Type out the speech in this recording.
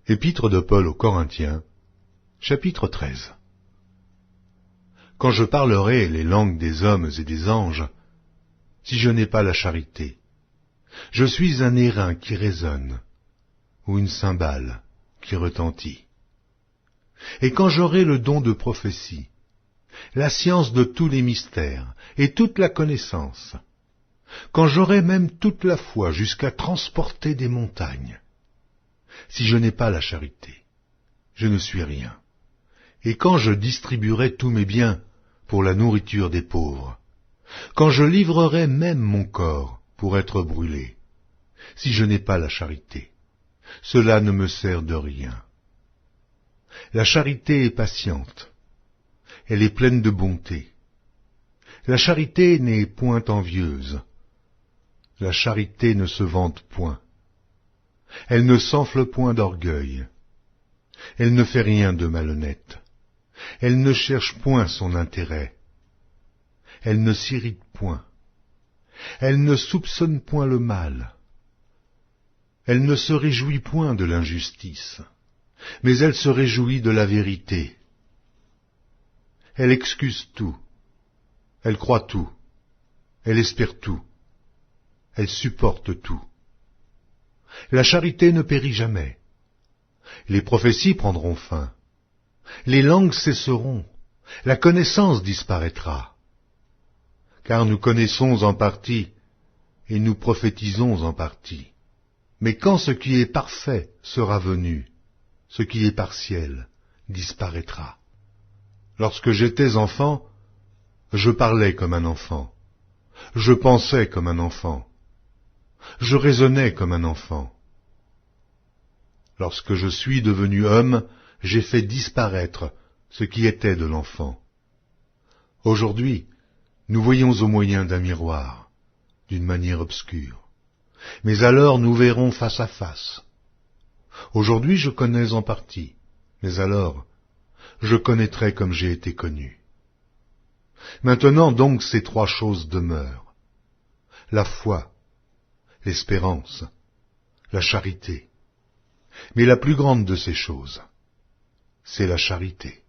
Épître de Paul aux Corinthiens, chapitre 13. Quand je parlerai les langues des hommes et des anges, si je n'ai pas la charité, je suis un airain qui résonne, ou une cymbale qui retentit. Et quand j'aurai le don de prophétie, la science de tous les mystères et toute la connaissance, quand j'aurai même toute la foi jusqu'à transporter des montagnes, si je n'ai pas la charité, je ne suis rien. Et quand je distribuerai tous mes biens pour la nourriture des pauvres, quand je livrerai même mon corps pour être brûlé, si je n'ai pas la charité, cela ne me sert de rien. La charité est patiente, elle est pleine de bonté. La charité n'est point envieuse, la charité ne se vante point. Elle ne s'enfle point d'orgueil. Elle ne fait rien de malhonnête. Elle ne cherche point son intérêt. Elle ne s'irrite point. Elle ne soupçonne point le mal. Elle ne se réjouit point de l'injustice, mais elle se réjouit de la vérité. Elle excuse tout. Elle croit tout. Elle espère tout. Elle supporte tout. La charité ne périt jamais. Les prophéties prendront fin. Les langues cesseront. La connaissance disparaîtra. Car nous connaissons en partie et nous prophétisons en partie. Mais quand ce qui est parfait sera venu, ce qui est partiel disparaîtra. Lorsque j'étais enfant, je parlais comme un enfant. Je pensais comme un enfant. Je raisonnais comme un enfant. Lorsque je suis devenu homme, j'ai fait disparaître ce qui était de l'enfant. Aujourd'hui, nous voyons au moyen d'un miroir, d'une manière obscure. Mais alors nous verrons face à face. Aujourd'hui je connais en partie, mais alors je connaîtrai comme j'ai été connu. Maintenant donc ces trois choses demeurent: la foi, l'espérance, la charité. Mais la plus grande de ces choses, c'est la charité.